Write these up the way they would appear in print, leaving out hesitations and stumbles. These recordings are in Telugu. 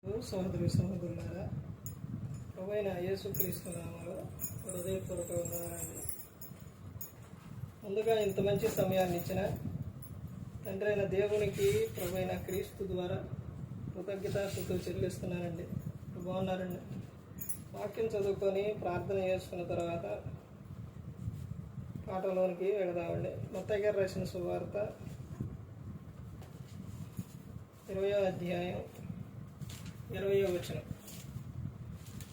సహోదరి సహోదరులారా, ప్రభువైన యేసుక్రీస్తు నామములో హృదయపూర్వక వందనాలండి. ముందుగా ఇంత మంచి సమయాన్ని ఇచ్చిన తండ్రి అయిన దేవునికి ప్రభువైన క్రీస్తు ద్వారా కృతజ్ఞతాస్తుతులు చెల్లిస్తున్నానండి. బాగున్నారండి. వాక్యం చదువుకొని ప్రార్థన చేసుకున్న తర్వాత పాఠంలోనికి వెళదామండి. మత్తయి గారు రాసిన సువార్త 20వ అధ్యాయం 20వ వచనం.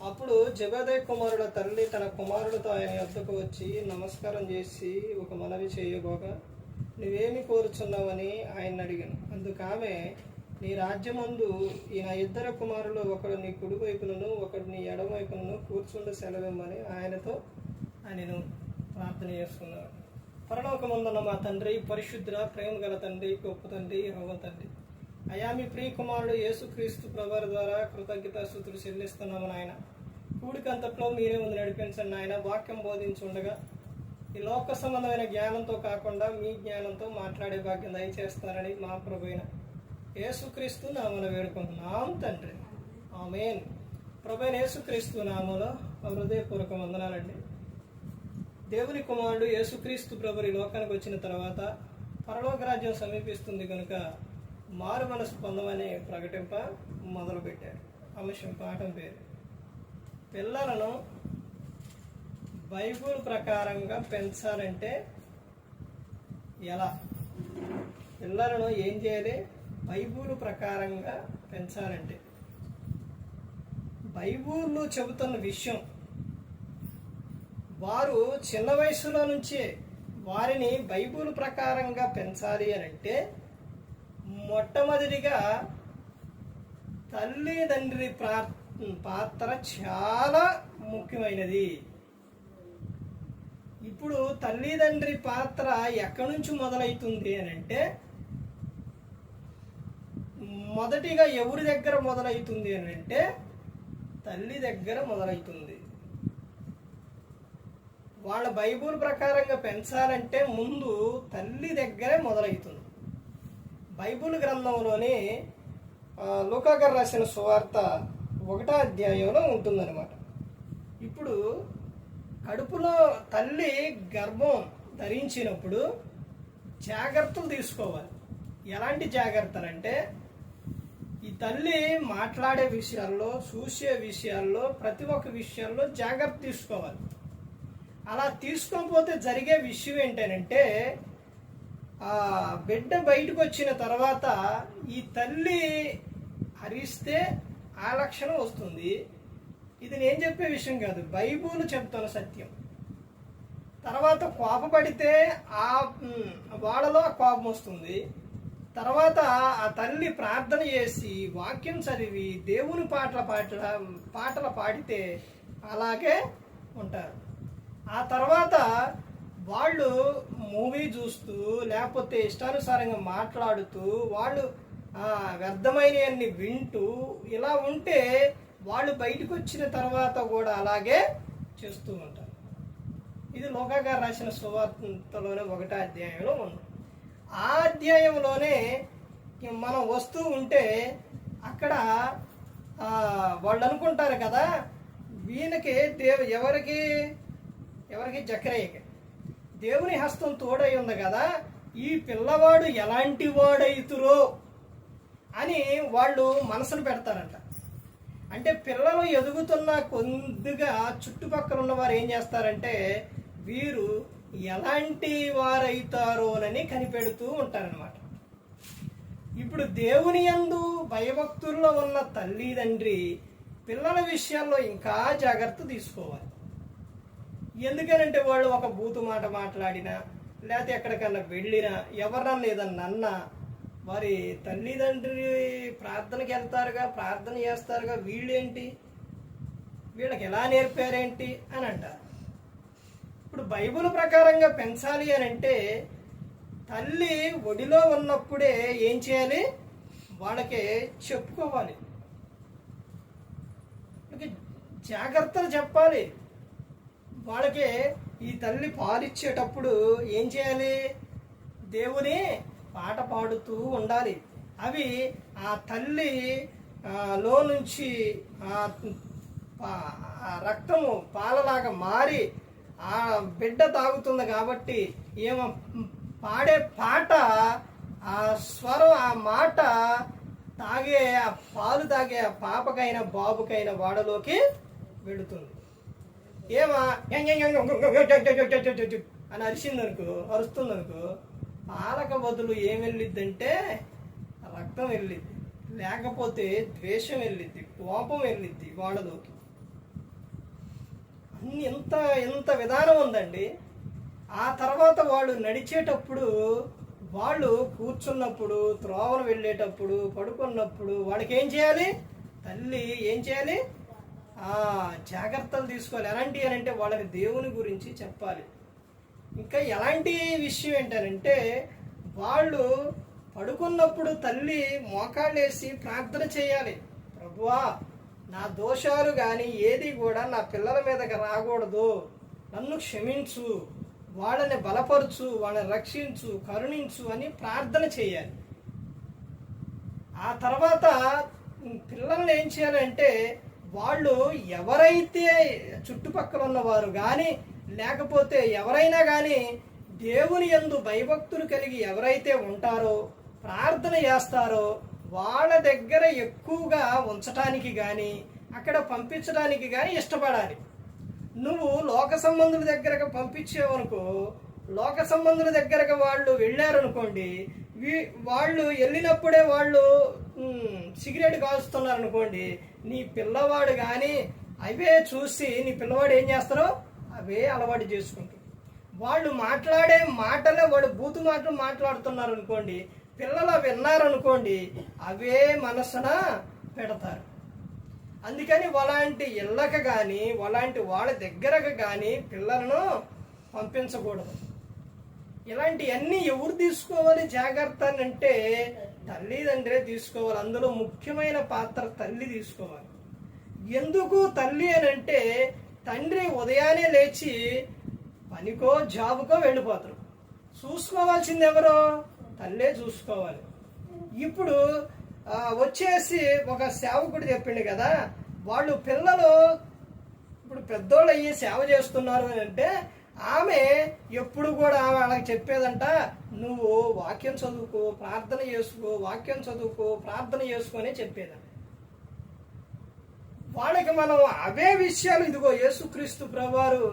అప్పుడు జెబెదయి కుమారుల తల్లి తన కుమారుడితో ఆయన యొద్దకు వచ్చి నమస్కారం చేసి ఒక మనవి చేయబోగా, నువ్వేమి కోరుచున్నావని ఆయన అడిగాను. అందుకు ఆమె, నీ రాజ్యమందు ఈ నా ఇద్దరు కుమారులు, ఒకడు నీ కుడి వైపునను ఒకడు నీ ఎడమ వైపునను కూర్చుండి సెలవిమ్మని ఆయనను ప్రార్థన చేస్తున్నాను. పరలోకమందున్న మా తండ్రి, పరిశుద్ధ ప్రేమ గల తండ్రి, గొప్ప తండ్రి, యెహోవా తండ్రి, అయా మీ ప్రియ కుమారుడు యేసుక్రీస్తు ప్రభువారి ద్వారా కృతజ్ఞతాస్తుతులు చెల్లిస్తున్నాము నాయన. కూడికంతట్లో మీరే ముందు నడిపించండి నాయన. వాక్యం బోధించుండగా ఈ లోక సంబంధమైన జ్ఞానంతో కాకుండా మీ జ్ఞానంతో మాట్లాడే భాగ్యం దయచేస్తారని మా ప్రభువైన యేసుక్రీస్తు నామమున వేడుకుంటున్నాం తండ్రి, ఆమేన్. ప్రభువైన యేసుక్రీస్తు నామములో హృదయపూర్వక వందనాలండి. దేవుని కుమారుడు యేసుక్రీస్తు ప్రభు ఈ లోకానికి వచ్చిన తర్వాత పరలోక రాజ్యం సమీపిస్తుంది కనుక మారు మనసు పొందమని ప్రకటింప మొదలుపెట్టారు. అంశం పాఠం పేరు పిల్లలను బైబుల్ ప్రకారంగా పెంచాలంటే ఎలా? పిల్లలను ఏం చేయాలి? బైబుల్ ప్రకారంగా పెంచాలంటే బైబుల్లో చెబుతున్న విషయం, వారు చిన్న వయసులో నుంచే వారిని బైబుల్ ప్రకారంగా పెంచాలి అని అంటే మొట్టమొదటిగా తల్లిదండ్రి పాత్ర చాలా ముఖ్యమైనది. ఇప్పుడు తల్లిదండ్రి పాత్ర ఎక్కడి నుంచి మొదలవుతుంది అని అంటే, మొదటిగా ఎవరి దగ్గర మొదలవుతుంది అని అంటే తల్లి దగ్గర మొదలవుతుంది. వాళ్ళ బైబుల్ ప్రకారంగా పెంచాలంటే ముందు తల్లి దగ్గరే మొదలవుతుంది. బైబుల్ గ్రంథంలోని లూకా గారు రాసిన సువార్త 1వ అధ్యాయంలో ఉంటుందన్నమాట. ఇప్పుడు కడుపులో తల్లి గర్భం ధరించినప్పుడు జాగ్రత్తలు తీసుకోవాలి. ఎలాంటి జాగ్రత్తలు అంటే, ఈ తల్లి మాట్లాడే విషయాల్లో, చూసే విషయాల్లో, ప్రతి ఒక్క విషయాల్లో జాగ్రత్త తీసుకోవాలి. అలా తీసుకోకపోతే జరిగే విషయం ఏంటంటే, ఆ బిడ్డ బయటకు వచ్చిన తర్వాత ఈ తల్లి హరిస్తే ఆ లక్షణం వస్తుంది. ఇది నేను చెప్పే విషయం కాదు, బైబుల్ చెప్తాను సత్యం. తర్వాత కోపపడితే వాళ్ళలో కోపం వస్తుంది. తర్వాత ఆ తల్లి ప్రార్థన చేసి వాక్యం చదివి దేవుని పాటలు పాడితే అలాగే ఉంటారు. ఆ తర్వాత వాళ్ళు మూవీ చూస్తూ లేకపోతే ఇష్టానుసారంగా మాట్లాడుతూ వాళ్ళు వ్యర్థమైనవన్నీ వింటూ ఇలా ఉంటే వాళ్ళు బయటకు వచ్చిన తర్వాత కూడా అలాగే చేస్తూ ఉంటారు. ఇది లూకా గారు రాసిన సువార్తలోనే 1వ అధ్యాయంలో ఉంది. ఆ అధ్యాయంలోనే మనం వస్తూ ఉంటే అక్కడ వాళ్ళు అనుకుంటారు కదా, వీళ్ళకి ఎవరికి జకరియకి దేవుని హస్తం తోడై ఉంది కదా, ఈ పిల్లవాడు ఎలాంటి వాడైతురో అని వాళ్ళు మనసును పెడతారంట. అంటే పిల్లలు ఎదుగుతున్న కొద్దిగా చుట్టుపక్కల ఉన్నవారు ఏం చేస్తారంటే, వీరు ఎలాంటి వారైతారోనని కనిపెడుతూ ఉంటారనమాట. ఇప్పుడు దేవుని యందు భయభక్తుల్లో ఉన్న తల్లిదండ్రి పిల్లల విషయాల్లో ఇంకా జాగ్రత్త తీసుకోవాలి. ఎందుకనంటే వాళ్ళు ఒక బూతు మాట మాట్లాడినా లేకపోతే ఎక్కడికన్నా వెళ్ళినా ఎవరన్నా ఏదన్నా అన్నా వారి తల్లిదండ్రి ప్రార్థనకి వెళ్తారుగా, ప్రార్థన చేస్తారుగా, వీళ్ళేంటి, వీళ్ళకి ఎలా నేర్పారేంటి అని అంటారు. ఇప్పుడు బైబుల్ ప్రకారంగా పెంచాలి అని అంటే తల్లి ఒడిలో ఉన్నప్పుడే ఏం చేయాలి? వాళ్ళకి చెప్పుకోవాలి, జాగ్రత్తలు చెప్పాలి. వాళ్ళకి ఈ తల్లి పాలిచ్చేటప్పుడు ఏం చేయాలి? దేవుని పాట పాడుతూ ఉండాలి. అవి ఆ తల్లి లో నుంచి ఆ రక్తము పాలలాగా మారి ఆ బిడ్డ తాగుతుంది కాబట్టి ఏమో పాడే పాట, ఆ స్వరం, ఆ మాట తాగే ఆ పాలు తాగే ఆ పాపకైనా బాబుకైనా వాడలోకి వెళుతుంది. ఏమా అని అరుస్తుందనుకో, పాలక బదులు ఏం వెళ్ళిద్దంటే రక్తం వెళ్ళిద్ది, లేకపోతే ద్వేషం వెళ్ళిద్ది, కోపం వెళ్ళిద్ది వాళ్ళలోకి. అన్ని ఎంత విధానం ఉందండి. ఆ తర్వాత వాళ్ళు నడిచేటప్పుడు, వాళ్ళు కూర్చున్నప్పుడు, త్రోవను వెళ్ళేటప్పుడు, పడుకున్నప్పుడు వాళ్ళకి ఏం చేయాలి? తల్లి ఏం చేయాలి? జాగ్రత్తలు తీసుకోవాలి. ఎలాంటి అంటే వాళ్ళకి దేవుని గురించి చెప్పాలి. ఇంకా ఎలాంటి విషయం ఏంటంటే, వాళ్ళు పడుకున్నప్పుడు తల్లి మోకాళ్ళేసి ప్రార్థన చేయాలి. ప్రభువా, నా దోషాలు కానీ ఏది కూడా నా పిల్లల మీదకి రాకూడదు, నన్ను క్షమించు, వాళ్ళని బలపరచు, వాళ్ళని రక్షించు, కరుణించు అని ప్రార్థన చేయాలి. ఆ తర్వాత పిల్లల్ని ఏం చేయాలంటే, వాళ్ళు ఎవరైతే చుట్టుపక్కల ఉన్నవారు కానీ లేకపోతే ఎవరైనా కానీ దేవుని యందు భయభక్తులు కలిగి ఎవరైతే ఉంటారో, ప్రార్థన చేస్తారో వాళ్ళ దగ్గర ఎక్కువగా ఉంచటానికి కానీ అక్కడ పంపించడానికి కానీ ఇష్టపడాలి. నువ్వు లోక సంబంధుల దగ్గరకు పంపించేవనుకో, లోక సంబంధుల దగ్గరకు వాళ్ళు వెళ్ళారనుకోండి, వాళ్ళు వెళ్ళినప్పుడే వాళ్ళు సిగరెట్ కాలుస్తున్నారు అనుకోండి, నీ పిల్లవాడు కానీ అవే చూసి నీ పిల్లవాడు ఏం చేస్తారో అవే అలవాటు చేసుకుంటారు. వాళ్ళు మాట్లాడే మాటలే వాడు బూతు మాటలు మాట్లాడుతున్నారు అనుకోండి, పిల్లలు విన్నారనుకోండి, అవే మనసున పెడతారు. అందుకని అలాంటి ఇళ్ళకు కానీ అలాంటి వాళ్ళ దగ్గరకు కానీ పిల్లలను పంపించకూడదు. ఇలాంటివన్నీ ఎవరు తీసుకోవాలి జాగ్రత్త అంటే తల్లిదండ్రే తీసుకోవాలి. అందులో ముఖ్యమైన పాత్ర తల్లి తీసుకోవాలి. ఎందుకు తల్లి అని అంటే, తండ్రి ఉదయాన్నే లేచి పనికో జాబుకో వెళ్ళిపోతారు, చూసుకోవాల్సింది ఎవరో? తల్లే చూసుకోవాలి. ఇప్పుడు వచ్చేసి ఒక సేవకుడు చెప్పిండు కదా, వాళ్ళు పిల్లలు ఇప్పుడు పెద్దోళ్ళు అయ్యి సేవ చేస్తున్నారు అని అంటే, ఆమె ఎప్పుడు కూడా వాళ్ళకి చెప్పేదంట, నువ్వు వాక్యం చదువుకో, ప్రార్థన చేసుకో, వాక్యం చదువుకో, ప్రార్థన చేసుకో అని చెప్పేదంట. వాళ్ళకి మనం అవే విషయాలు, ఇదిగో యేసుక్రీస్తు ప్రభువారు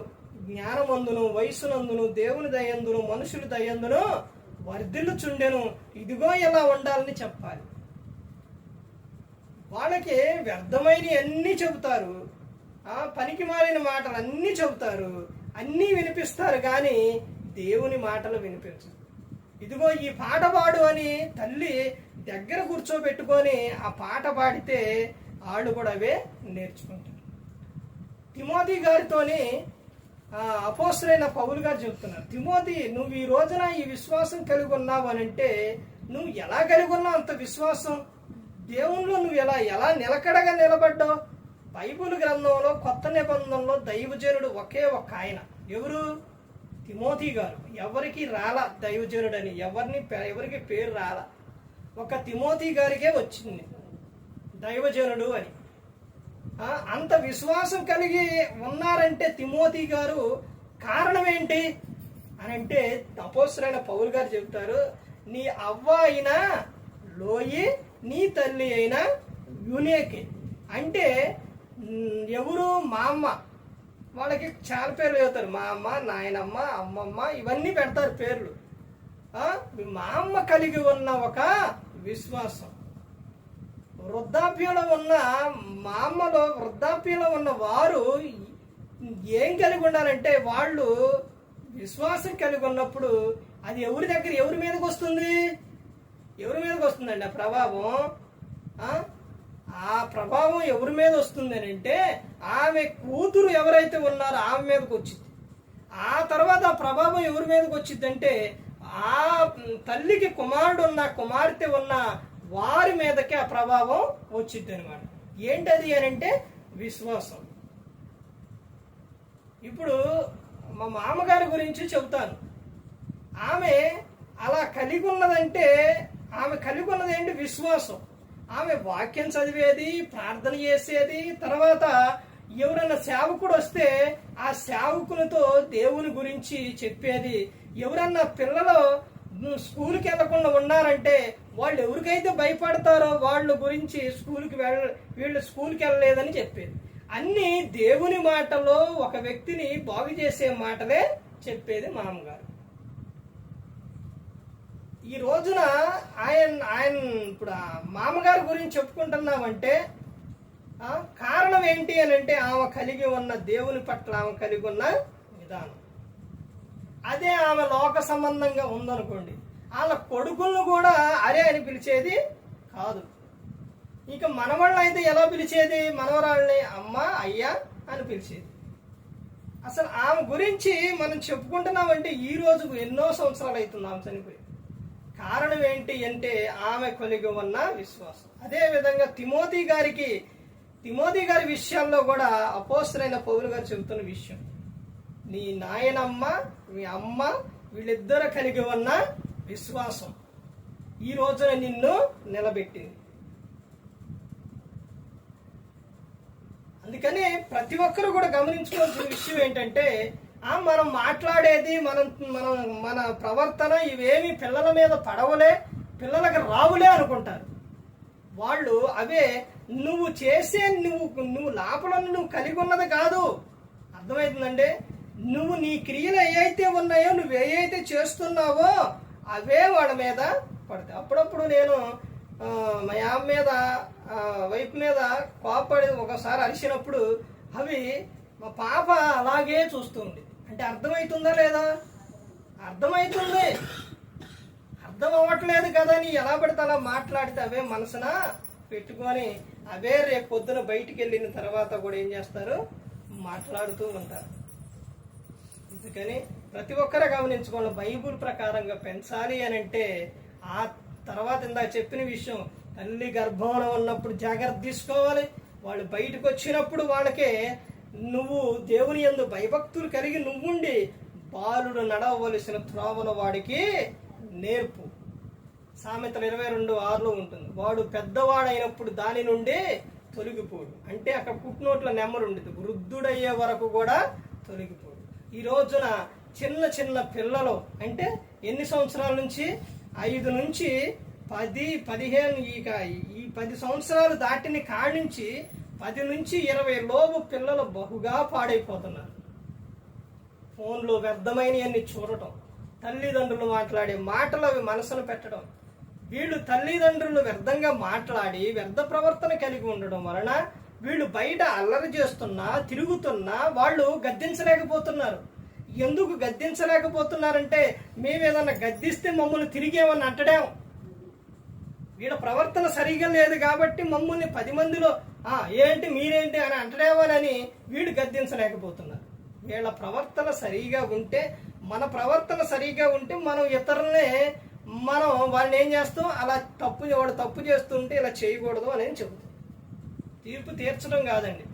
జ్ఞానమందును, వయసునందును, దేవుని దయందును, మనుషుల దయందును వర్ధిల్లుచుండెను, ఇదిగో ఎలా ఉండాలని చెప్పాలి. వాళ్ళకి వ్యర్థమైన అన్నీ చెబుతారు, పనికి మాలిన మాటలు అన్నీ చెబుతారు, అన్నీ వినిపిస్తారు, కానీ దేవుని మాటలు వినిపించరు. ఇదిగో ఈ పాట పాడు అని తల్లి దగ్గర కూర్చోబెట్టుకొని ఆ పాట పాడితే వాళ్ళు కూడా అవే నేర్చుకుంటారు. తిమోతి గారితోని అపోస్తలుడైన పౌలు గారు చెప్తున్నారు, తిమోతి, నువ్వు ఈ రోజున ఈ విశ్వాసం కలిగి ఉన్నావు అని అంటే, నువ్వు ఎలా కలిగి ఉన్నావు అంత విశ్వాసం? దేవునిలో నువ్వు ఎలా నిలకడగా నిలబడ్డావు? బైబిల్ గ్రంథంలో కొత్త నిబంధనలో దైవజనుడు ఒకే ఒక్క ఆయన, ఎవరు? తిమోతి గారు. ఎవరికి రాలా దైవజనుడని, ఎవరికి పేరు రాలా, ఒక తిమోతి గారికే వచ్చింది దైవజనుడు అని. అంత విశ్వాసం కలిగి ఉన్నారంటే తిమోతి గారు కారణం ఏంటి అని అంటే, అపోస్తలుడైన పౌలు గారు చెబుతారు, నీ అవ్వ అయినా లోయి, నీ తల్లి అయినా యునేకి. అంటే ఎవరు? మా అమ్మ. వాళ్ళకి చాలా పేర్లు చెబుతారు, మా అమ్మ, నాయనమ్మ, అమ్మమ్మ, ఇవన్నీ పెడతారు పేర్లు. మా అమ్మ కలిగి ఉన్న ఒక విశ్వాసం. వృద్ధాప్యంలో ఉన్న మా అమ్మలో, వృద్ధాప్యంలో ఉన్న వారు ఏం కలిగి ఉండాలంటే, వాళ్ళు విశ్వాసం కలిగి ఉన్నప్పుడు అది ఎవరి దగ్గర, ఎవరి మీదకి వస్తుంది? ఎవరి మీదకి వస్తుందండి ఆ ప్రభావం? ఆ ప్రభావం ఎవరి మీద వస్తుంది అని అంటే, ఆమె కూతురు ఎవరైతే ఉన్నారో ఆమె మీదకి వచ్చింది. ఆ తర్వాత ఆ ప్రభావం ఎవరి మీదకి వచ్చిందంటే, ఆ తల్లికి కుమారుడు ఉన్న, కుమార్తె ఉన్న వారి మీదకి ఆ ప్రభావం వచ్చింది అనమాట. ఏంటది అని అంటే విశ్వాసం. ఇప్పుడు మా మామగారి గురించి చెబుతాను. ఆమె అలా కలిగి ఉన్నదంటే, ఆమె కలిగి ఉన్నది ఏంటి? విశ్వాసం. ఆమె వాక్యం చదివేది, ప్రార్థన చేసేది. తర్వాత ఎవరన్నా సేవకుడు వస్తే ఆ సేవకునితో దేవుని గురించి చెప్పేది. ఎవరన్నా పిల్లలు స్కూల్కి వెళ్లకుండా ఉన్నారంటే వాళ్ళు ఎవరికైతే భయపడతారో వాళ్ళ గురించి వీళ్ళు స్కూల్కి వెళ్ళలేదని చెప్పేది. అన్ని దేవుని మాటలో ఒక వ్యక్తిని బాగు చేసే మాటలే చెప్పేది మామగారు. ఈ రోజున ఆయన ఇప్పుడు మామగారి గురించి చెప్పుకుంటున్నామంటే కారణం ఏంటి అని అంటే ఆమె కలిగి ఉన్న దేవుని పట్ల ఆమె కలిగి ఉన్న విధానం. అదే ఆమె లోక సంబంధంగా ఉందనుకోండి, వాళ్ళ కొడుకులను కూడా అదే అని పిలిచేది కాదు. ఇక మనవాళ్ళు అయితే ఎలా పిలిచేది? మనవరాళ్ళని అమ్మ, అయ్యా అని పిలిచేది. అసలు ఆమె గురించి మనం చెప్పుకుంటున్నామంటే ఈ రోజుకు ఎన్నో సంవత్సరాలు అవుతుంది ఆమె చనిపోయి. కారణం ఏంటి అంటే ఆమె కలిగి ఉన్న విశ్వాసం. అదే విధంగా తిమోతి గారి విషయాల్లో కూడా అపోస్తలుడైన పౌలు గారు చెబుతున్న విషయం, నీ నాయనమ్మ, మీ అమ్మ వీళ్ళిద్దరు కలిగి ఉన్న విశ్వాసం ఈ రోజున నిన్ను నిలబెట్టింది. అందుకని ప్రతి ఒక్కరు కూడా గమనించుకోవాల్సిన విషయం ఏంటంటే మనం మాట్లాడేది, మన ప్రవర్తన ఇవేమి పిల్లల మీద పడవలే, పిల్లలకు రావులే అనుకుంటారు వాళ్ళు. అవే నువ్వు చేసే నువ్వు లోపల నువ్వు కలిగి ఉన్నది కాదు. అర్థమవుతుందండి? నువ్వు నీ క్రియలు ఏవైతే ఉన్నాయో, నువ్వు ఏవైతే చేస్తున్నావో అవే వాళ్ళ మీద పడతాయి. అప్పుడప్పుడు నేను మా ఆమె మీద వైపు మీద కోపడి ఒకసారి అరిచినప్పుడు అవి మా పాప అలాగే చూస్తుంది. అంటే అర్థమవుతుందా లేదా? అర్థమవుతుంది. అర్థం అవ్వట్లేదు కదా నీ ఎలా పడితే అలా మాట్లాడితే అవే మనసున పెట్టుకొని అవే రేపు పొద్దున బయటికి వెళ్ళిన తర్వాత కూడా ఏం చేస్తారు? మాట్లాడుతూ ఉంటారు. అందుకని ప్రతి ఒక్కరు గమనించుకోవాలి, బైబుల్ ప్రకారంగా పెంచాలి అని అంటే ఆ తర్వాత ఇందాక చెప్పిన విషయం, తల్లి గర్భంలో ఉన్నప్పుడు జాగ్రత్త తీసుకోవాలి. వాళ్ళు బయటకు వచ్చినప్పుడు వాళ్ళకే నువ్వు దేవుని యందు భయభక్తులు కలిగి నువ్వుండి బాలుడు నడవవలసిన త్రోవను వాడికి నేర్పు. సామెతలు 22:6 ఉంటుంది. వాడు పెద్దవాడైనప్పుడు దాని నుండి తొలగిపోడు. అంటే అక్కడ పుట్టినోట్ల నెమ్మరు ఉండదు, వృద్ధుడయ్యే వరకు కూడా తొలగిపోడు. ఈ రోజున చిన్న చిన్న పిల్లలు అంటే ఎన్ని సంవత్సరాల నుంచి? 5 నుంచి 10, 15, ఇక ఈ 10 సంవత్సరాలు దాటిన కాడి నుంచి 10 నుంచి 20 లోపు పిల్లలు బహుగా పాడైపోతున్నారు. ఫోన్లో వ్యర్థమైనవన్నీ చూడటం, తల్లిదండ్రులు మాట్లాడే మాటలు అవి మనసును పెట్టడం. వీళ్ళు తల్లిదండ్రులు వ్యర్థంగా మాట్లాడి వ్యర్థ ప్రవర్తన కలిగి ఉండడం వలన వీళ్ళు బయట అల్లరి చేస్తున్నా, తిరుగుతున్నా వాళ్ళు గద్దించలేకపోతున్నారు. ఎందుకు గద్దించలేకపోతున్నారంటే మేము ఏదన్నా గద్దిస్తే మమ్మల్ని తిరిగేమని అంటడాం. వీళ్ళ ప్రవర్తన సరిగా లేదు కాబట్టి మమ్మల్ని 10 మందిలో ఏంటి మీరేంటి అని అంటడేమోనని వీళ్ళు గద్దించలేకపోతున్నారు. వీళ్ళ ప్రవర్తన సరిగా ఉంటే, మన ప్రవర్తన సరిగా ఉంటే మనం ఇతరులనే వాళ్ళని ఏం చేస్తాం? అలా వాడు తప్పు చేస్తుంటే ఇలా చేయకూడదు అనేది చెబుతాం. తీర్పు తీర్చడం కాదండి,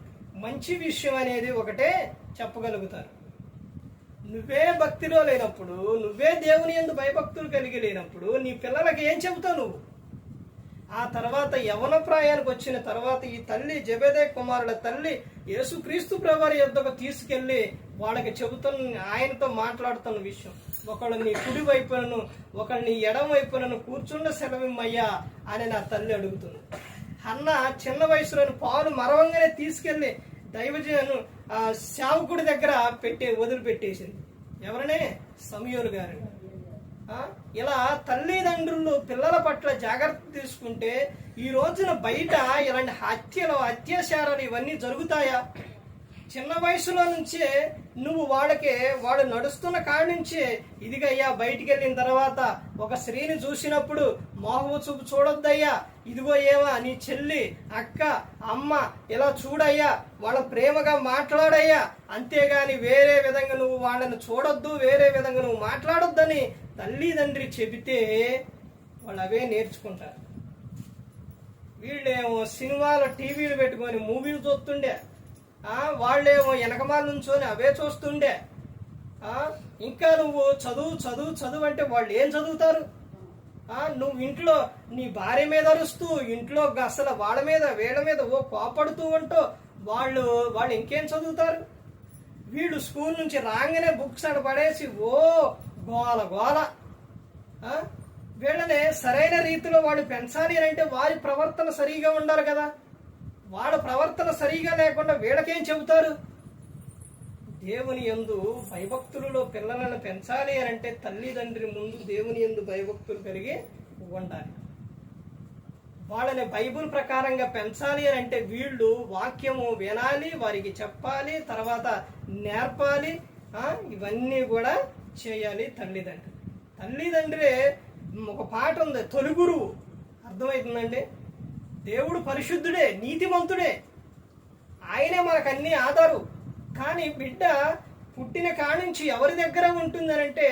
మంచి విషయం అనేది ఒకటే చెప్పగలుగుతారు. నువ్వే భక్తిలో లేనప్పుడు, నువ్వే దేవుని యందు భయభక్తులు కలిగి లేనప్పుడు నీ పిల్లలకి ఏం చెబుతావు నువ్వు? ఆ తర్వాత యవన ప్రాయానికి వచ్చిన తర్వాత ఈ తల్లి, జెబెదయి కుమారుల తల్లి యేసుక్రీస్తు ప్రభువారి యొద్దకు తీసుకెళ్లి వాళ్ళకి చెబుతున్న, ఆయనతో మాట్లాడుతున్న విషయం, ఒకళ్ళు నీ కుడి వైపునను ఒకళ్ళు నీ ఎడమ వైపునను కూర్చుండ సెలవిమ్మయ్యా అని నా తల్లి అడుగుతుంది. అన్న చిన్న వయసులోని పాలు మరవంగానే తీసుకెళ్లి దైవజను సేవకుడి దగ్గర వదిలిపెట్టేసింది. ఎవరనే? సమూయేలు గారిని. ఇలా తల్లిదండ్రులు పిల్లల పట్ల జాగ్రత్త తీసుకుంటే ఈ రోజున బయట ఇలాంటి హత్యలు, అత్యాచారాలు ఇవన్నీ జరుగుతాయా? చిన్న వయసులో నుంచే నువ్వు వాడు నడుస్తున్న కాడి నుంచే ఇదిగయ్యా, బయటికి వెళ్ళిన తర్వాత ఒక స్త్రీని చూసినప్పుడు మోహము చూపు చూడొద్దయ్యా, ఇదిగో ఏమా నీ చెల్లి, అక్క, అమ్మ ఇలా చూడయ్యా, వాళ్ళ ప్రేమగా మాట్లాడయ్యా, అంతేగాని వేరే విధంగా నువ్వు వాళ్ళని చూడొద్దు, వేరే విధంగా నువ్వు మాట్లాడొద్దని తల్లిదండ్రి చెబితే వాళ్ళు అవే నేర్చుకుంటారు. వీళ్ళేమో సినిమాలో టీవీలు పెట్టుకొని మూవీలు చూస్తుండే, వాళ్ళేమో వెనకమాల నుంచొని అవే చూస్తుండే. ఇంకా నువ్వు చదువు చదువు చదువు అంటే వాళ్ళు ఏం చదువుతారు? నువ్వు ఇంట్లో నీ భార్య మీద అరుస్తూ ఇంట్లో అసలు వాళ్ళ మీద వీళ్ళ మీద కోపడుతూ ఉంటూ వాళ్ళు ఇంకేం చదువుతారు? వీళ్ళు స్కూల్ నుంచి రాగానే బుక్స్ అక్కడ పడేసి గోల గోల. వీళ్ళని సరైన రీతిలో వాడు పెంచాలి అని అంటే వారి ప్రవర్తన సరిగా ఉండాలి కదా. వాళ్ళ ప్రవర్తన సరిగా లేకుండా వీళ్ళకేం చెబుతారు? దేవుని యందు భయభక్తులలో పిల్లలను పెంచాలి అని అంటే తల్లిదండ్రి ముందు దేవుని యందు భయభక్తులు కలిగి ఉండాలి. వాళ్ళని బైబుల్ ప్రకారంగా పెంచాలి అని అంటే వీళ్ళు వాక్యము వినాలి, వారికి చెప్పాలి, తర్వాత నేర్పాలి. ఇవన్నీ కూడా చేయాలి తల్లిదండ్రి. ఒక పాట ఉంది, తొలి గురువు. అర్థమవుతుందండి? దేవుడు పరిశుద్ధుడే, నీతిమంతుడే, ఆయనే మనకు అన్ని ఆధారు. కానీ బిడ్డ పుట్టిన కానుంచి ఎవరి దగ్గర ఉంటుందనంటే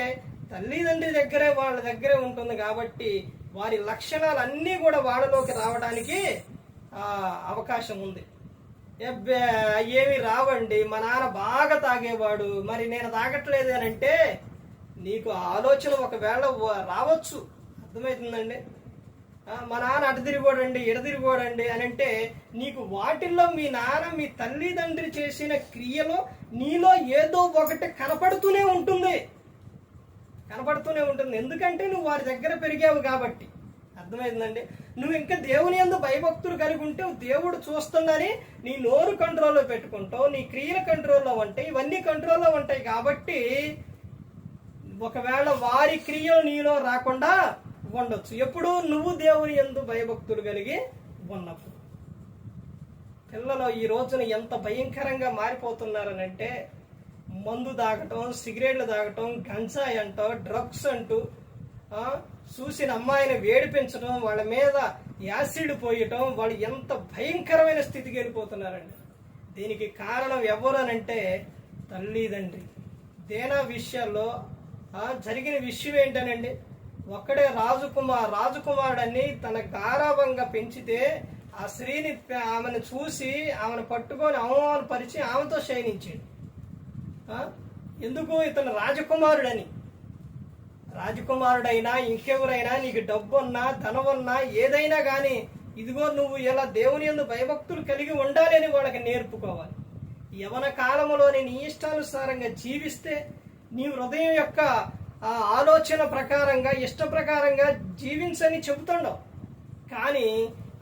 తల్లిదండ్రి దగ్గరే, వాళ్ళ దగ్గరే ఉంటుంది. కాబట్టి వారి లక్షణాలు అన్నీ కూడా వాళ్ళలోకి రావడానికి అవకాశం ఉంది. ఏమి రావండి, మా నాన్న బాగా తాగేవాడు, మరి నేను తాగట్లేదు అని అంటే నీకు ఆలోచన ఒకవేళ రావచ్చు. అర్థమవుతుందండి? మా నాన్న అటు తిరిగోడండి, ఇడ తిరిగోడండి అని అంటే నీకు వాటిల్లో మీ నాన్న మీ తల్లిదండ్రి చేసిన క్రియలో నీలో ఏదో ఒకటి కనపడుతూనే ఉంటుంది. ఎందుకంటే నువ్వు వారి దగ్గర పెరిగావు కాబట్టి. అర్థమైందండి? నువ్వు ఇంకా దేవుని యందు భయభక్తులు కలిగి ఉంటే దేవుడు చూస్తుందని నీ నోరు కంట్రోల్లో పెట్టుకుంటావు, నీ క్రియల కంట్రోల్లో ఉంటాయి, ఇవన్నీ కంట్రోల్లో ఉంటాయి. కాబట్టి ఒకవేళ వారి క్రియలు నీలో రాకుండా ఉండొచ్చు. ఎప్పుడు నువ్వు దేవుని యందు భయభక్తులు కలిగి ఉన్నప్పుడు. పిల్లలు ఈ రోజున ఎంత భయంకరంగా మారిపోతున్నారనంటే మందు తాగటం, సిగరెట్లు తాగటం, గంజాయి అంటూ, డ్రగ్స్ అంటూ, చూసిన అమ్మాయిని వేడిపించడం, వాళ్ళ మీద యాసిడ్ పోయటం, వాళ్ళు ఎంత భయంకరమైన స్థితికి వెళ్ళిపోతున్నారండి. దీనికి కారణం ఎవరు అనంటే తల్లిదండ్రి. దేనా విషయాల్లో జరిగిన విషయం ఏంటనండి, ఒక్కడే రాజకుమారుడని తన గారాభంగా పెంచితే ఆ స్త్రీని ఆమెను చూసి ఆమెను పట్టుకొని అవమానపరిచి ఆమెతో శయనించాడు. ఎందుకు? ఇతను రాజకుమారుడైనా ఇంకెవరైనా నీకు డబ్బున్నా ధనమున్నా ఏదైనా కానీ ఇదిగో నువ్వు ఎలా దేవుని యందు భయభక్తులు కలిగి ఉండాలి అని వాళ్ళకి నేర్పుకోవాలి. యవన కాలంలోని నీ ఇష్టానుసారంగా జీవిస్తే నీ హృదయం యొక్క ఆలోచన ప్రకారంగా ఇష్ట ప్రకారంగా జీవించని చెబుతున్నావు. కానీ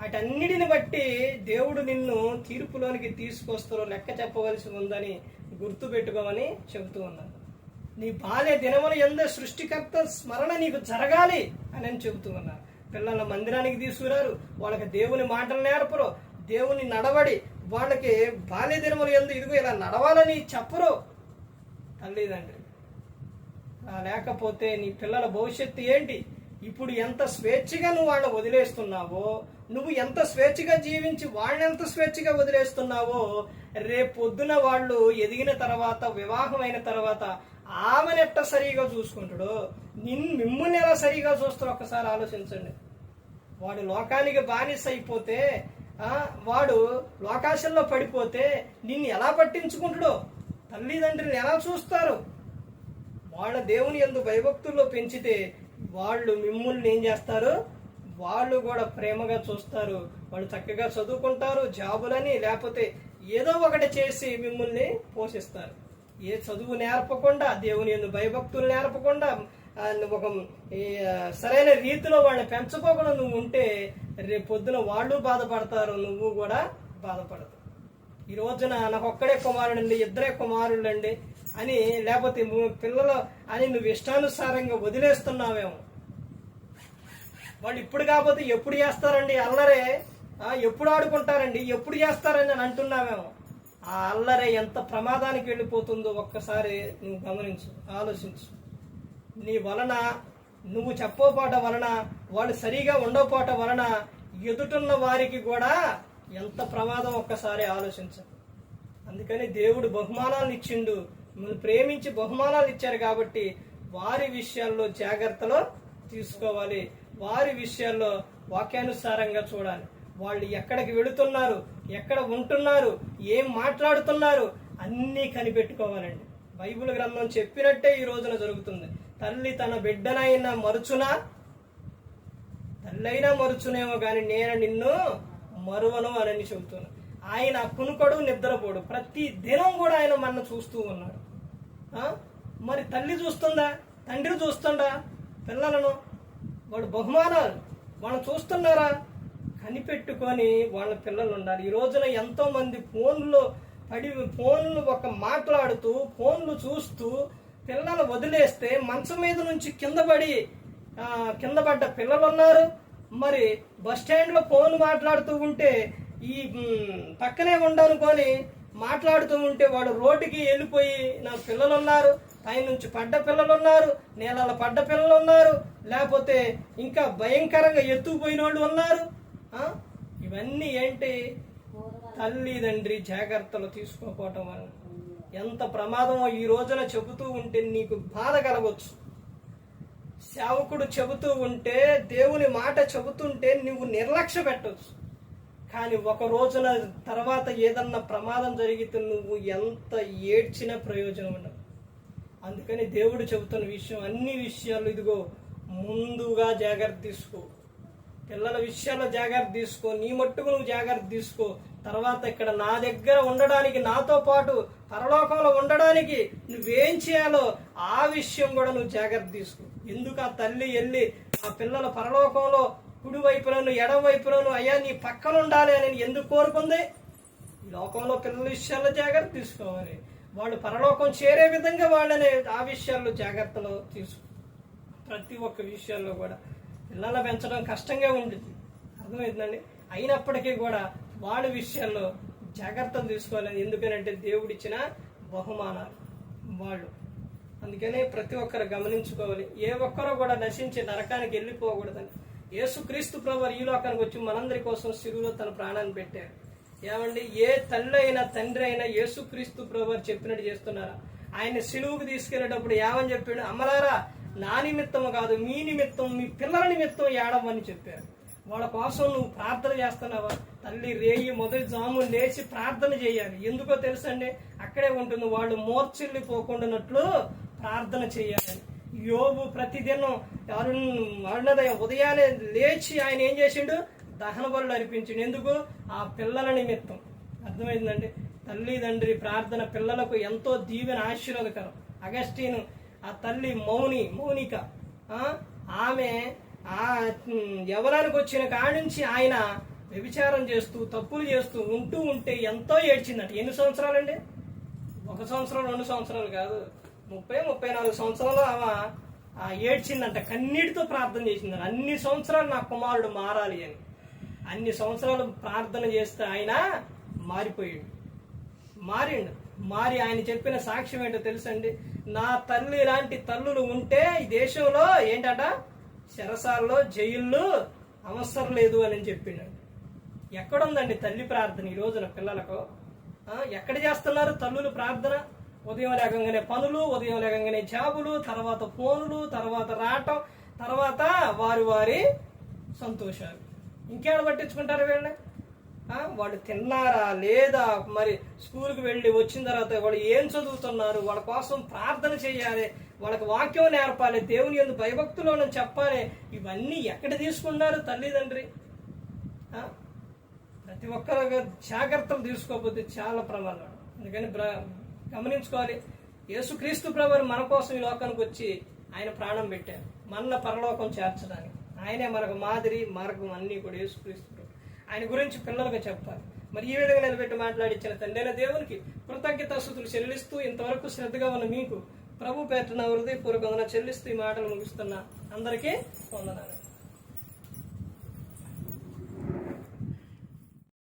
అటన్నిటిని బట్టి దేవుడు నిన్ను తీర్పులోనికి తీసుకొస్తారో లెక్క చెప్పవలసి ఉందని గుర్తుపెట్టుకోమని చెబుతూ ఉన్నాను. నీ బాల్య దినముల యందు సృష్టికర్త స్మరణ నీకు జరగాలి అని చెబుతూ ఉన్నారు. పిల్లల మందిరానికి తీసుకురారు, వాళ్ళకి దేవుని మాటలు నేర్పరు, దేవుని నడవడి వాళ్ళకి బాల్య దినముల యందు ఇదిగో ఇలా నడవాలని చెప్పరు తల్లిదండ్రి. లేకపోతే నీ పిల్లల భవిష్యత్తు ఏంటి? ఇప్పుడు ఎంత స్వేచ్ఛగా నువ్వు వాళ్ళని వదిలేస్తున్నావో, నువ్వు ఎంత స్వేచ్ఛగా జీవించి వాళ్ళని ఎంత స్వేచ్ఛగా వదిలేస్తున్నావో, రేపొద్దున వాళ్ళు ఎదిగిన తర్వాత, వివాహం అయిన తర్వాత ఆమెను ఎట్ట సరిగా చూసుకుంటాడో మిమ్మల్ని ఎలా సరిగా చూస్తారో ఒక్కసారి ఆలోచించండి. వాడు లోకానికి బానిస అయిపోతే, వాడు లోకాశంలో పడిపోతే నిన్ను ఎలా పట్టించుకుంటాడో, తల్లిదండ్రులు ఎలా చూస్తారు? వాళ్ళ దేవుని యందు భయభక్తుల్లో పెంచితే వాళ్ళు మిమ్మల్ని ఏం చేస్తారు? వాళ్ళు కూడా ప్రేమగా చూస్తారు. వాళ్ళు చక్కగా చదువుకుంటారు, జాబులని లేకపోతే ఏదో ఒకటి చేసి మిమ్మల్ని పోషిస్తారు. ఏ చదువు నేర్పకుండా, దేవుని యందు భయభక్తులు నేర్పకుండా, ఒక సరైన రీతిలో వాళ్ళని పెంచుకోకుండా నువ్వు ఉంటే రేపు పొద్దున వాళ్ళు బాధపడతారు, నువ్వు కూడా బాధపడతావు. ఈ రోజున నాకు ఒక్కడే కుమారుడండి, ఇద్దరే కుమారులండి అని లేకపోతే పిల్లలు అని నువ్వు ఇష్టానుసారంగా వదిలేస్తున్నావేమో. వాళ్ళు ఇప్పుడు కాకపోతే ఎప్పుడు చేస్తారండి అల్లరే, ఎప్పుడు ఆడుకుంటారండి, ఎప్పుడు చేస్తారని అని అంటున్నావేమో. ఆ అల్లరే ఎంత ప్రమాదానికి వెళ్ళిపోతుందో ఒక్కసారి నువ్వు గమనించు, ఆలోచించు. నీ వలన, నువ్వు చెప్పకపోవటం వలన, వాళ్ళు సరిగా ఉండకపోవటం వలన ఎదుటున్న వారికి కూడా ఎంత ప్రమాదం ఒక్కసారి ఆలోచించు. అందుకని దేవుడు బహుమానాలను ఇచ్చిండు, మిమ్మల్ని ప్రేమించి బహుమానాలు ఇచ్చారు. కాబట్టి వారి విషయాల్లో జాగ్రత్తలు తీసుకోవాలి, వారి విషయాల్లో వాక్యానుసారంగా చూడాలి. వాళ్ళు ఎక్కడికి వెళుతున్నారు, ఎక్కడ ఉంటున్నారు, ఏం మాట్లాడుతున్నారు అన్నీ కనిపెట్టుకోవాలండి. బైబిల్ గ్రంథం చెప్పినట్టే ఈ రోజున జరుగుతుంది. తల్లి తన బిడ్డనైనా మరుచునా, తల్లైనా మరుచునేమో కానీ నేను నిన్ను మరువను అని చెబుతున్నాను. ఆయన కునుకడు నిద్రపోడు, ప్రతి దినం కూడా ఆయన మన చూస్తూ ఉన్నాడు. మరి తల్లి చూస్తుందా, తండ్రి చూస్తుందా పిల్లలను? వాడు బహుమానాలు వాళ్ళు చూస్తున్నారా? కనిపెట్టుకొని వాళ్ళ పిల్లలు ఉండాలి. ఈ రోజున ఎంతో మంది ఫోన్లు ఒక మాట్లాడుతూ ఫోన్లు చూస్తూ పిల్లలు వదిలేస్తే మంచం మీద నుంచి కింద పడ్డ పిల్లలు ఉన్నారు. మరి బస్ స్టాండ్లో ఫోన్ మాట్లాడుతూ ఉంటే ఈ పక్కనే ఉండనుకొని మాట్లాడుతూ ఉంటే వాడు రోడ్డుకి వెళ్ళిపోయి నా పిల్లలు ఉన్నారు, పైనుంచి పడ్డ పిల్లలు ఉన్నారు, నేలల పడ్డ పిల్లలు ఉన్నారు, లేకపోతే ఇంకా భయంకరంగా ఎత్తుకుపోయిన వాళ్ళు ఉన్నారు. ఇవన్నీ ఏంటి? తల్లిదండ్రి జాగ్రత్తలు తీసుకోకపోవటం వల్ల ఎంత ప్రమాదమో ఈ రోజున చెబుతూ ఉంటే నీకు బాధ కలగవచ్చు. సేవకుడు చెబుతూ ఉంటే, దేవుని మాట చెబుతుంటే నువ్వు నిర్లక్ష్య పెట్టవచ్చు. కానీ ఒక రోజున తర్వాత ఏదన్నా ప్రమాదం జరిగితే నువ్వు ఎంత ఏడ్చినా ప్రయోజనం ఉండదు. అందుకని దేవుడు చెబుతున్న విషయం, అన్ని విషయాలు ఇదిగో ముందుగా జాగ్రత్త తీసుకో. పిల్లల విషయాల్లో జాగ్రత్త తీసుకో, నీ మట్టుకు నువ్వు జాగ్రత్త తీసుకో. తర్వాత ఇక్కడ నా దగ్గర ఉండడానికి, నాతో పాటు పరలోకంలో ఉండడానికి నువ్వేం చేయాలో ఆ విషయం కూడా నువ్వు జాగ్రత్త తీసుకో. ఎందుకు ఆ తల్లి వెళ్ళి ఆ పిల్లల పరలోకంలో కుడి వైపులను ఎడమ వైపులను అయ్యా నీ పక్కన ఉండాలి అని ఎందుకు కోరుకుంది? ఈ లోకంలో పిల్లల విషయాల్లో జాగ్రత్త తీసుకోవాలి, వాళ్ళు పరలోకం చేరే విధంగా వాళ్ళని ఆ విషయాల్లో జాగ్రత్తలు తీసుకో. ప్రతి ఒక్క విషయాల్లో కూడా పిల్లల పెంచడం కష్టంగా ఉంటుంది, అర్థమవుతుందండి. అయినప్పటికీ కూడా వాళ్ళ విషయాల్లో జాగ్రత్తలు తీసుకోవాలని. ఎందుకనంటే దేవుడిచ్చిన బహుమానాలు వాళ్ళు. అందుకనే ప్రతి ఒక్కరు గమనించుకోవాలి, ఏ ఒక్కరూ కూడా నశించి నరకానికి వెళ్ళిపోకూడదని. యేసుక్రీస్తు ప్రభువు ఈ లోకానికి వచ్చి మనందరి కోసం సిలువలో తన ప్రాణాన్ని పెట్టారు. ఏమండి, ఏ తల్లి అయినా తండ్రి అయినా యేసుక్రీస్తు ప్రభువు చెప్పినట్టు చేస్తున్నారా? ఆయన సిలువుకు తీసుకెళ్లేటప్పుడు ఏమని చెప్పాడు? అమ్మలారా, నా నిమిత్తం కాదు మీ నిమిత్తం, మీ పిల్లల నిమిత్తం ఏడవని చెప్పారు. వాళ్ళ కోసం నువ్వు ప్రార్థన చేస్తున్నావా? తల్లి రేయి మొదటి జాము లేచి ప్రార్థన చేయాలి. ఎందుకో తెలుసండి, అక్కడే ఉంటుంది, వాళ్ళు మోర్చిల్లిపోకుండానట్లు ప్రార్థన చేయాలి. యోబు ప్రతిదినం అరుణోదయం ఉదయాన్నే లేచి ఆయన ఏం చేసిండు? దహన బలులు అర్పించిండు. ఎందుకు? ఆ పిల్లల నిమిత్తం. అర్థమైందండి. తల్లిదండ్రి ప్రార్థన పిల్లలకు ఎంతో దీవెన, ఆశీర్వాదకరం. అగస్టీన్ ఆ తల్లి మౌనిక ఆమె ఆ యవ్వనానికి వచ్చిన కాడి నుంచి ఆయన వ్యభిచారం చేస్తూ తప్పులు చేస్తూ ఉంటే ఎంతో ఏడ్చిందట. ఎన్ని సంవత్సరాలండి? 1 సంవత్సరం 2 సంవత్సరాలు కాదు, 30-34 సంవత్సరాలు ఆమె ఏడ్చిందంట. కన్నీటితో ప్రార్థన చేసిందంట. అన్ని సంవత్సరాలు నా కుమారుడు మారాలి అని. అన్ని సంవత్సరాలు ప్రార్థన చేస్తే ఆయన మారి ఆయన చెప్పిన సాక్ష్యం ఏంటో తెలుసండి? నా తల్లి లాంటి తల్లులు ఉంటే ఈ దేశంలో ఏంటట, చెరసాల్లో జైళ్ళు అవసరం లేదు అని చెప్పిండు. ఎక్కడుందండి తల్లి ప్రార్థన ఈ రోజున పిల్లలకు? ఎక్కడ చేస్తున్నారు తల్లులు ప్రార్థన? ఉదయం లేకంగానే పనులు, ఉదయం లేకంగానే జాబులు, తర్వాత ఫోనులు, తర్వాత రావటం, తర్వాత వారి సంతోషాలు. ఇంకేడ పట్టించుకుంటారు వీళ్ళని? వాళ్ళు తిన్నారా లేదా, మరి స్కూల్కి వెళ్ళి వచ్చిన తర్వాత వాళ్ళు ఏం చదువుతున్నారు, వాళ్ళ కోసం ప్రార్థన చేయాలి, వాళ్ళకి వాక్యం నేర్పాలి, దేవుని యందు భయభక్తులను చెప్పాలి. ఇవన్నీ ఎక్కడ తీసుకున్నారు తల్లిదండ్రి? ప్రతి ఒక్కరు జాగ్రత్తలు తీసుకోకపోతే చాలా ప్రమాదం. అందుకని గమనించుకోవాలి. యేసుక్రీస్తు ప్రభువు మన కోసం ఈ లోకానికి వచ్చి ఆయన ప్రాణం పెట్టారు, మన పరలోకం చేర్చడానికి. ఆయనే మనకు మాదిరి, మార్గం అన్నీ కూడా యేసుక్రీస్తు ప్రభు. ఆయన గురించి పిల్లలకు చెప్పాలి. మరి ఈ విధంగా నిలబెట్టి మాట్లాడించిన తండ్రైన దేవునికి కృతజ్ఞతాస్తుతులు చెల్లిస్తూ ఇంతవరకు శ్రద్ధగా ఉన్న మీకు ప్రభు పేరున హృదయపూర్వకంగా చెల్లిస్తూ ఈ మాటలు ముగిస్తున్నా. అందరికీ వందనాలు.